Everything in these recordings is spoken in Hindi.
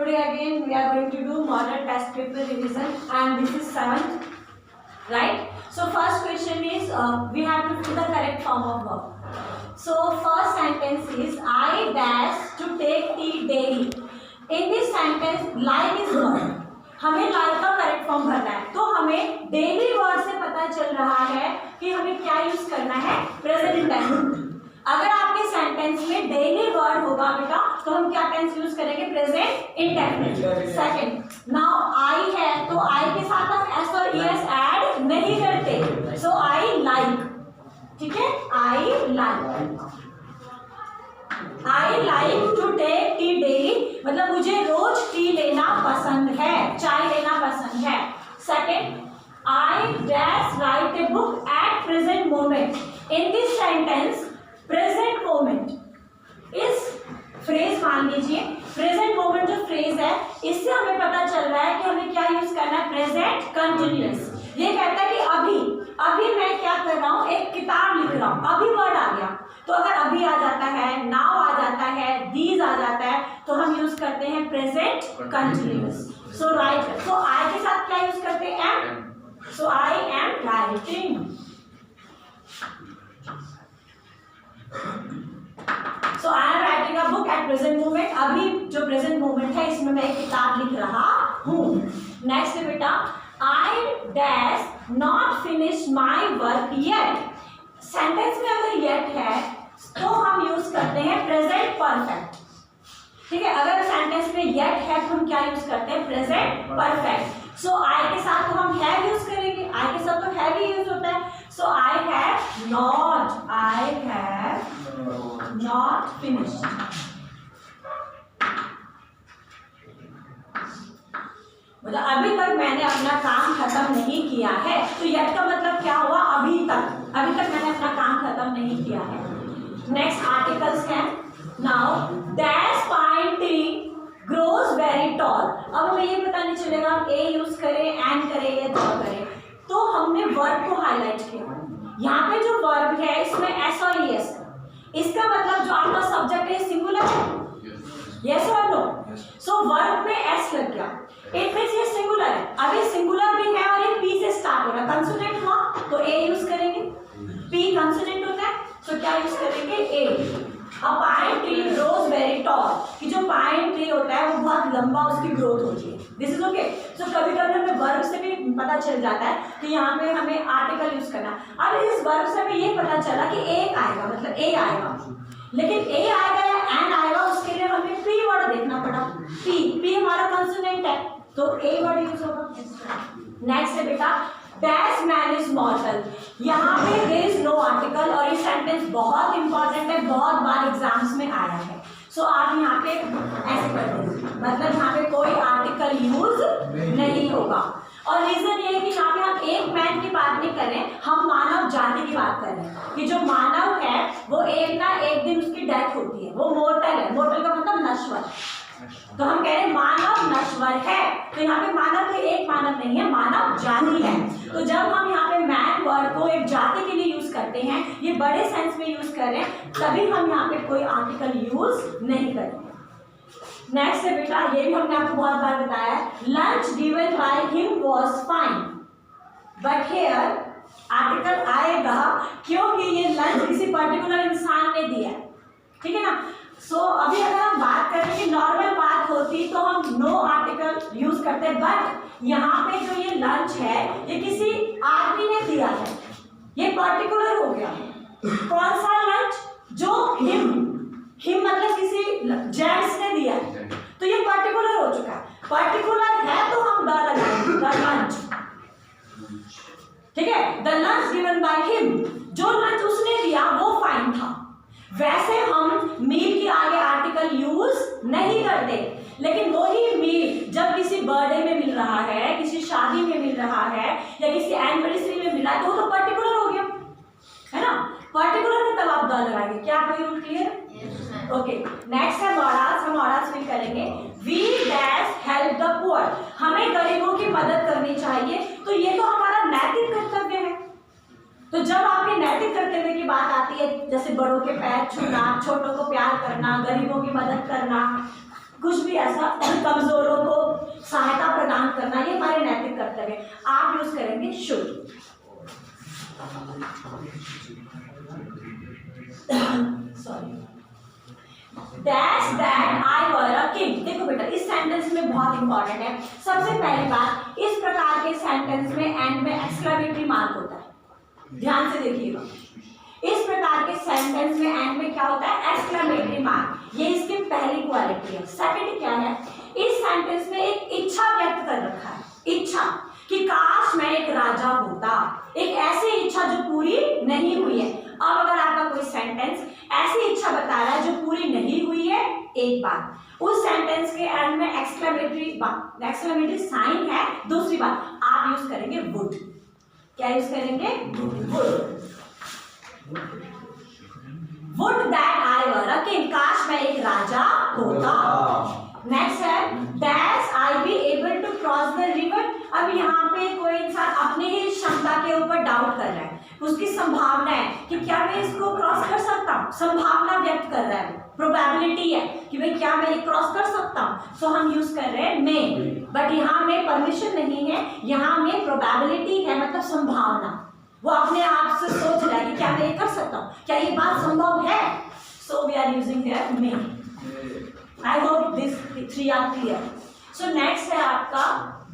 today again we are going to do model test paper revision and this is 7th, right? So first question is we have to fill the correct form of verb. So first sentence is I dash to take tea daily. In this sentence like is verb. हमें like का करेक्ट फॉर्म भरना है, तो हमें डेली वर्ड से पता चल रहा है कि हमें क्या यूज करना है, प्रेजेंट इंडेफिनिट। अगर आपके सेंटेंस में डेली वर्ड होगा बेटा तो हम क्या टेंस यूज करेंगे, present indefinite. Second, now I है तो आई के साथ हम एस और ईएस ऐड नहीं करते, सो आई लाइक, ठीक है, I like to take tea daily, मतलब मुझे रोज टी लेना पसंद है, चाय लेना पसंद है। Second, I dash right a book at present moment. In this sentence present moment इस फ्रेज मान लीजिए, प्रेजेंट मोमेंट जो फ्रेज है इससे हमें पता चल रहा है कि हमें क्या यूज करना है, प्रेजेंट कंटिन्यूअस। ये कहता है कि अभी मैं क्या कर रहा हूँ, एक किताब लिख रहा हूँ, अभी वर्ड आ गया, तो अगर अभी आ जाता है, नाउ आ जाता है, दीज आ जाता है, तो हम यूज करते हैं प्रेजेंट कंटिन्यूअस। सो राइट, तो आई के साथ क्या यूज करते हैं, am, so I am writing. So I am writing a book at present moment। अभी जो present moment है इसमें मैं एक किताब लिख रहा हूँ। नेक्स्ट है बेटा, I dash not finish my work yet। Sentence में अगर yet है तो हम यूज करते हैं present perfect, ठीक है। अगर सेंटेंस में yet है तो हम क्या यूज करते हैं, present perfect। सो I के साथ तो हम have यूज करेंगे, I के साथ तो have ही यूज होता है। सो I have not finished। मतलब अभी तक मैंने अपना काम खत्म नहीं किया है, तो यट का मतलब क्या हुआ, अभी तक मैंने अपना काम खत्म नहीं किया है। नेक्स्ट आर्टिकल्स है, now dash pine tree grows very tall. अब हमें ये पता नहीं चलेगा हम ए यूज करें, एंड करें या द करें, तो हमने वर्ब को हाईलाइट किया। यहाँ पे जो वर्ब है इसमें एस और ईएस, इसका मतलब जो आपका सब्जेक्ट है सिंगुलर है, यस और नो। सो वर्ब में एस लग गया, इट मींस ये सिंगुलर है। अब ये सिंगुलर भी है और ये पी से स्टार्ट हो रहा है, कंसोनेंट हुआ तो ए यूज करेंगे, पी कंसोनेंट होता है तो क्या यूज करेंगे, ए। अब pine tree grows very toll, कि जो पाइन ट्री होता है वो बहुत लंबा उसकी ग्रोथ होती है, दिस इज ओके। सो कभी कभी हमें वर्ब से भी पता चल जाता है कि यहाँ पे हमें आर्टिकल यूज करना है। अब इस वर्ब से हमें ये पता चला कि एक आएगा, मतलब ए आएगा, लेकिन ए आएगा या एंड आएगा उसके लिए हमें पी वर्ड देखना पड़ा। पी हमारा कंसोनेंट है तो ए वर्ड यूज होगा। नेक्स्ट है बेटा, डैश मैन इज मॉर्टल। यहाँ पे देयर इज नो आर्टिकल और ये सेंटेंस बहुत इंपॉर्टेंट है, बहुत बार एग्जाम्स में आया है। सो आप यहाँ पे ऐसे कर देंगे, मतलब यहाँ पे कोई आर्टिकल यूज नहीं होगा। और रीजन ये है कि यहाँ पे हम एक मैन की बात नहीं कर रहे हैं, हम मानव जाति की बात कर रहे हैं कि जो मानव है वो एक ना एक दिन उसकी डेथ होती है, वो मोर्टल है। मोर्टल का मतलब नश्वर, तो हम कह रहे हैं मानव नश्वर है, तो यहाँ पे मानव के एक मानव नहीं है, मानव जाति है। तो जब हम यहाँ पे मैन वर्ड को एक जाति के लिए यूज करते हैं, ये बड़े सेंस में यूज कर रहे हैं, तभी हम यहाँ पे कोई आर्टिकल यूज नहीं करेंगे। नेक्स्ट है बेटा, ये भी हमने आपको बहुत बार बताया है, lunch given by him was fine, but here article आएगा क्योंकि ये लंच किसी पर्टिकुलर इंसान ने दिया, ठीक है ना। सो अभी अगर हम बात करें कि नॉर्मल बात होती तो हम नो आर्टिकल यूज करते, बट यहाँ पे जो ये लंच है ये किसी आदमी ने दिया है, ये पर्टिकुलर हो गया। कौन सा लंच, जो हिम मतलब किसी जेंट्स ने दिया है, तो ये पर्टिकुलर हो चुका है। पर्टिकुलर है तो हम द लगाएंगे, द लंच, ठीक है। The lunch given by him, जो लंच उसने दिया वो फाइन था। वैसे हम मील के आगे आर्टिकल यूज नहीं करते, लेकिन वही मील जब किसी बर्थडे में मिल रहा है, किसी शादी में मिल रहा है या किसी एनिवर्सरी में मिला है तो वो तो पर्टिकुलर हो गया, है ना। पर्टिकुलर में तब आप द लगाएंगे। क्या आपको रूल क्लियर है? ओके। नेक्स्ट है मॉडल्स, हम मॉडल्स फिल करेंगे। We dash help the poor, हमें गरीबों की मदद करनी चाहिए, तो ये तो हमारा नैतिक कर्तव्य है। तो जब आपके नैतिक कर्तव्य की बात आती है, जैसे बड़ों के पैर छूना, छोटों को प्यार करना, गरीबों की मदद करना, कुछ भी ऐसा कमजोरों को सहायता प्रदान करना, ये हमारे नैतिक कर्तव्य। आप यूज करेंगे should. Sorry, that's that I were a king. देखो बेटा, इस सेंटेंस में बहुत इंपॉर्टेंट है। सबसे पहली बात, इस प्रकार के सेंटेंस में एंड में एक्सक्लेमेटरी मार्क होता है। ध्यान से देखिएगा, इस प्रकार के सेंटेंस में एंड में क्या होता है? Exclamatory mark. ये इसकी पहली क्वालिटी है। सेकंड क्या है? इस सेंटेंस में एक इच्छा व्यक्त कर रखा है, इच्छा कि काश मैं एक राजा होता, एक ऐसी इच्छा जो पूरी नहीं हुई है। अब अगर आपका कोई सेंटेंस ऐसी इच्छा बता रहा है जो पूरी नहीं हुई है, एक बात, उस सेंटेंस के एंड में एक्सक्लेमेटरी साइन है। दूसरी बात, आप यूज करेंगे वुड। क्या यूज करेंगे? Would. Would that I were a king, काश मैं एक राजा होता। नेक्स्ट है, that's I be able to cross the river. अब यहाँ पे कोई इंसान अपनी ही क्षमता के ऊपर डाउट कर रहा है, उसकी संभावना है कि क्या मैं इसको क्रॉस कर सकता हूँ, संभावना व्यक्त कर रहा है, प्रोबेबिलिटी है कि भाई क्या मैं ये क्रॉस कर सकता हूँ। सो हम यूज कर रहे हैं मे, बट यहाँ में परमिशन नहीं है, यहाँ में प्रोबेबिलिटी है, मतलब संभावना। वो अपने आप से सोच रहा है कि क्या मैं ये कर सकता हूँ, क्या ये बात संभव है। So we are using here may. I hope this 3 are clear. So next है आपका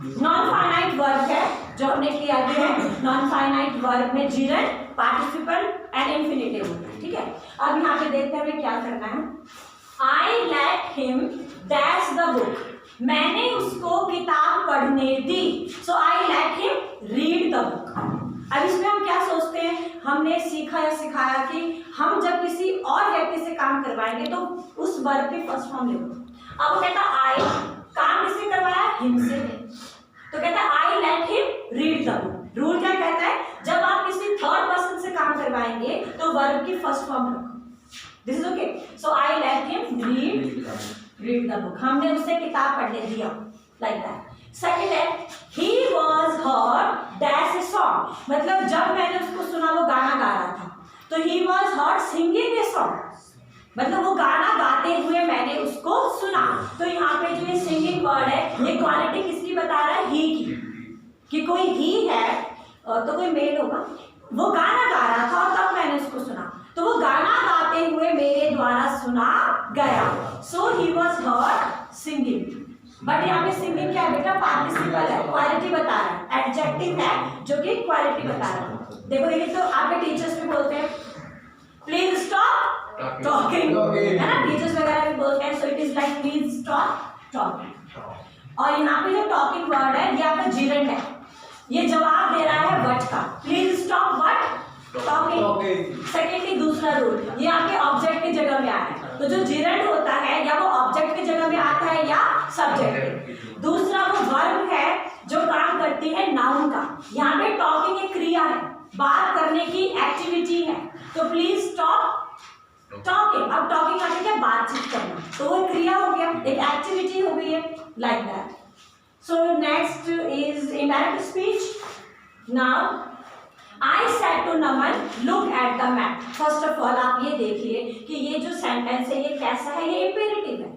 नॉन फाइनाइट वर्ब है, जो हमने किया है। नॉन फाइनाइट वर्ब में जीरंड, पार्टिसिपल एंड इंफिनिटिव होता है, ठीक है। अब यहाँ पे देखते हैं हमें क्या करना है। I let him that's the book, मैंने उसको किताब पढ़ने दी। So I let him read the book. अब इसमें हम क्या सोचते हैं, हमने सीखा या सिखाया कि हम जब किसी और व्यक्ति से काम करवाएंगे तो उस वर्ब के फर्स्ट फॉर्म लिखो। अब वो कहता आई, काम किससे करवाया? हिम से। तो कहता है I let him read the book. Rule क्या कहता है? जब आप किसी थर्ड पर्सन से काम करवाएंगे तो वर्ब की फर्स्ट फॉर्म रखो। This is okay. So I let him read the book, हमने उससे किताब पढ़ने दिया, लाइक दैट। सेकंड है, he was heard dash a song, मतलब जब मैंने उसको सुना वो गाना गा रहा था, तो he was heard singing a song, मतलब वो गाना गाते हुए मैंने उसको सुना। तो यहाँ पे जो ये सिंगिंग वर्ड है, ये क्वालिटी किसकी बता रहा है? he की, कि कोई he है तो कोई मेल होगा। वो गाना गा रहा था और तब मैंने उसको सुना, तो वो गाना गाते हुए मेरे द्वारा सुना गया। सो he was heard singing। But यहाँ पे सिंगिंग क्या है बेटा? पार्टिसिपल है, क्वालिटी बता रहा है, एडजेक्टिव है जो कि क्वालिटी बता रहा है। देखो ये तो आपके टीचर्स भी बोलते हैं प्लीज स्टॉप टॉकिंग, है ना, टीचर्स वगैरह भी बोलते हैं। So it is like please stop talking. और यहाँ पे जो टॉकिंग वर्ड है ये आपका जीरंड है, ये जवाब दे रहा है व्हाट का। Please stop what talking. Secondly दूसरा रूल, ये आपके ऑब्जेक्ट की जगह में आया है, तो जो जीरंड होता है या वो ऑब्जेक्ट की जगह में आता है या सब्जेक्ट। दूसरा वो वर्ब है जो काम करती है नाउन का। यहाँ पे टॉकिंग एक क्रिया है, बात करने की एक्टिविटी है, तो प्लीज स्टॉप टॉकिंग। अब टॉकिंग आती है बातचीत करना, तो वो क्रिया हो गया, एक एक्टिविटी हो गई है, like that. So next is indirect speech. Now I said to Naman look at the map। First of all आप ये देखिए कि ये जो सेंटेंस है ये कैसा है? ये इम्पेरेटिव है,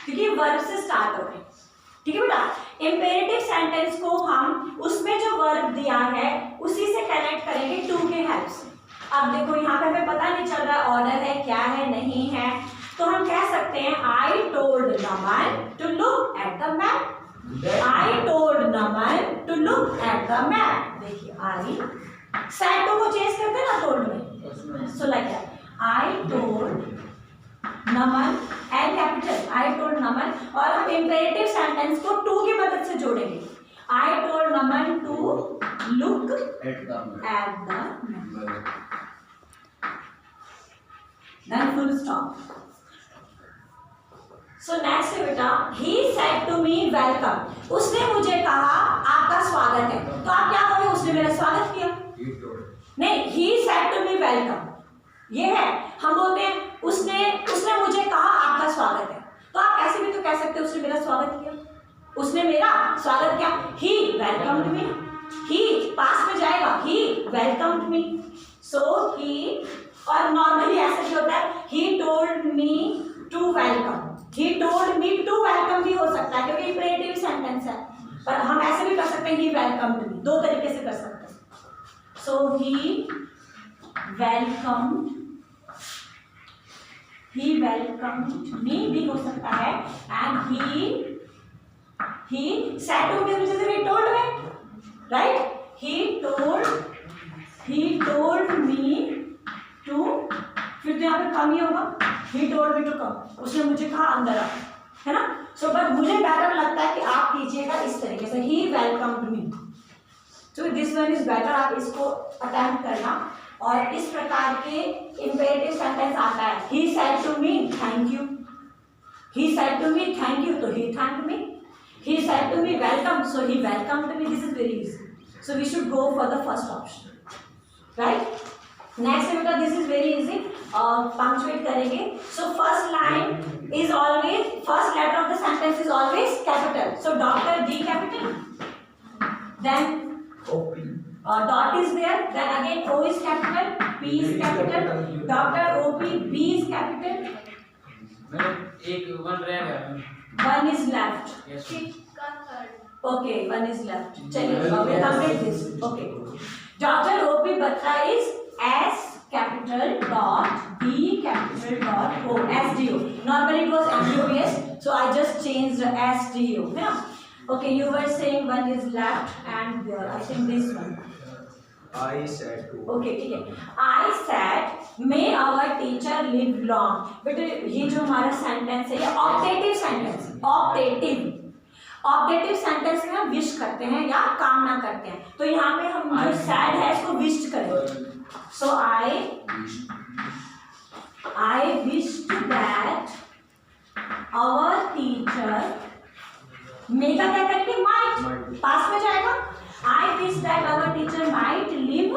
क्योंकि वर्ब से स्टार्ट हो रहे हैं, ठीक है बेटा। इम्पेरेटिव सेंटेंस को हम उसमें जो वर्ब दिया है उसी से कनेक्ट करेंगे टू के हेल्प से। अब देखो यहाँ पे हमें पता नहीं चल रहा ऑर्डर है क्या है नहीं है, तो हम कह सकते हैं I told Naman to look at the map. I told Naman to look at the map. देखिए आई सेड टू को चेंज करते हैं ना टोल्ड में, so like that I told Naman and capital I told Naman. और हम इंपेरेटिव सेंटेंस को टू की मदद से जोड़ेंगे। I told Naman to look at the map, then full stop. So next है बेटा, he said to me welcome, उसने मुझे कहा आपका स्वागत है। तो आप क्या करोगे? उसने मेरा स्वागत किया। नहीं, he said to me welcome, ये है, हम बोलते हैं उसने मुझे कहा आपका स्वागत है, तो आप ऐसे भी तो कह सकते हो उसने मेरा स्वागत किया, उसने मेरा स्वागत किया। he welcomed me, he पास में जाएगा, he welcomed me, so he। और नॉर्मली ऐसे भी होता है he told me to welcome, he told me to welcome भी हो सकता है क्योंकि इम्पेरेटिव सेंटेंस है, पर हम ऐसे भी कर सकते हैं ही वेलकम्ड मी, दो तरीके से कर सकते हैं. सो ही वेलकम्ड मी भी हो सकता है. And he said to me, which is he told me, right? he told me to, फिर तो यहाँ पे कम ही होगा, he told me to come, उसने मुझे कहा अंदर आ, है ना. सो बट मुझे बेटर लगता है कि आप कीजिएगा इस तरीके से, he welcomed me. तो दिस वन इज बेटर, आप इसको अटेम्प्ट करना. और इस प्रकार के इम्पेरेटिव सेंटेंस आता है. he said to me thank you, he said to me thank you, तो he thanked me. he said to me welcome, so he welcomed me. This is very easy, so we should go for the first option, right? next है बेटा, this is very easy. punctuate करेंगे. so first line is always, first letter of the sentence is always capital. so Dr. D capital, then dot is there, then again O is capital, P is capital, Dr. OP, B is capital. एक वन रह गया. One is left. Yes. Okay, one is left. चलिए, we complete this. Okay. Dr. OP Batra is S capital dot D capital dot O, SDO. Normally it was MUBS, so I just changed SDO. Yeah. Okay, you were saying one is left and I think this one. I said to. Okay, ठीक है. I said may our teacher live long. बेटे ये जो हमारा सेंटेंस है ये ऑप्टेटिव सेंटेंस, ऑप्टेटिव सेंटेंस में हम विश करते हैं या कामना करते हैं. तो यहाँ पे हम जो सैड है इसको विश करेंगे. सो I wished that our teacher, may का क्या करेंगे, might, पास में जाएगा. I wish that our teacher might live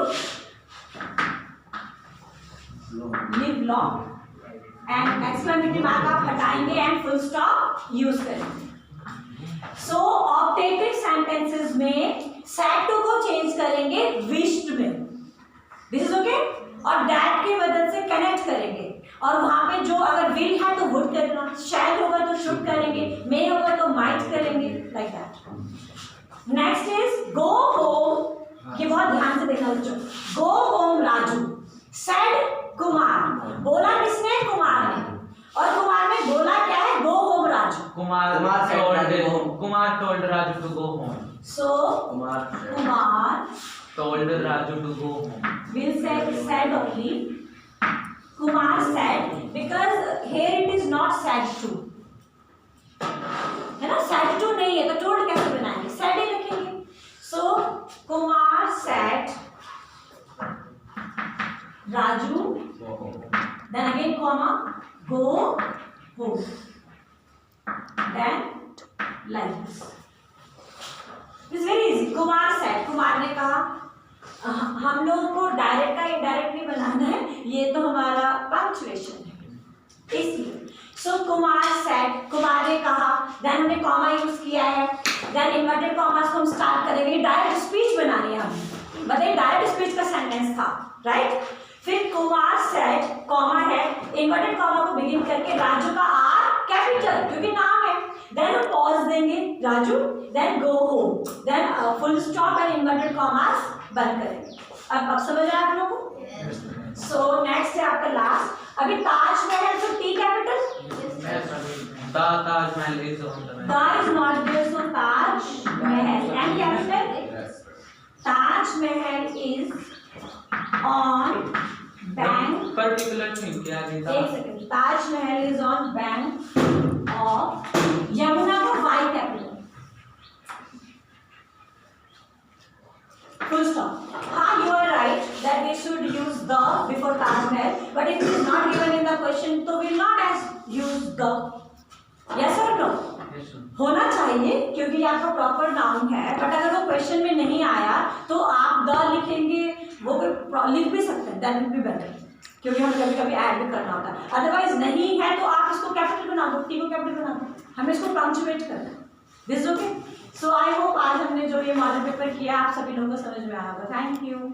long, and exclamatory mark आप हटाएंगे and full stop यूज करेंगे. So ऑप्टेटिव सेंटेंसेस में said to को चेंज करेंगे wished में. This is okay. और that की मदद से कनेक्ट करेंगे. और वहां पे जो अगर will है तो would करना, shall होगा तो should करेंगे, may होगा तो might करेंगे, like that. Next is go home. ये बहुत ध्यान से देखना बच्चों. go home Raju. said Kumar. बोला किसने, कुमार ने. और कुमार ने बोला क्या है, go home Raju. Kumar told Raju to go home. So Kumar told Raju to go home. will said only. Kumar said, because here it is not said to, है ना. said to नहीं है तो told कैसे बनाएंगे, said ही लिखेंगे. so Kumar said Raju, then again comma, go home, then like this. This is very easy. Kumar said, Kumar ने कहा. हम लोगों को डायरेक्ट का इनडायरेक्ट नहीं बनाना है, ये तो हमारा पंक्चुएशन है इसलिए. सो कुमार सेड, कुमार ने कहा. देन हमने कॉमा यूज किया है. देन इन्वर्टेड कॉमास को हम स्टार्ट करेंगे. डायरेक्ट स्पीच बनानी है हमें. बताइए डायरेक्ट स्पीच का सेंटेंस था, राइट. फिर कुमार सेड, कॉमा है, इन्वर्टेड कॉमा को बिगिन करके राजू का आर कैपिटल क्योंकि नाम है. देन हम पॉज देंगे Raju, then go home, then full stop and inverted commas बंद करेंगे. अब समझ आया आप लोगों को. सो नेक्स्ट है आपका लास्ट. अभी ताजमहल, तो T capital. Taj Mahal is on the the is not there, so Taj Mahal. And capital, Taj Mahal is on bank. Particular thing क्या है. एक second. Taj Mahal is on bank of Yamuna को Y capital. Full stop. You are right that we should use the before Taj Mahal, but if it is not given in the question, so we will not as use the. Yes or no? Yes, sir. होना चाहिए क्योंकि ये आपका प्रॉपर नाउन है. बट अगर वो क्वेश्चन में नहीं आया तो आप द लिखेंगे, वो लिख भी सकते हैं. दैट विल बी बेटर क्योंकि हमें कभी कभी ऐड भी करना होता है. अदरवाइज नहीं है तो आप इसको कैपिटल बना दो, टी को कैपिटल बना दो. हमें इसको पंक्चुएट करना है. This okay. So I hope आज हमने जो ये मॉडल पेपर किया आप सभी लोगों को समझ में आया होगा. Thank you.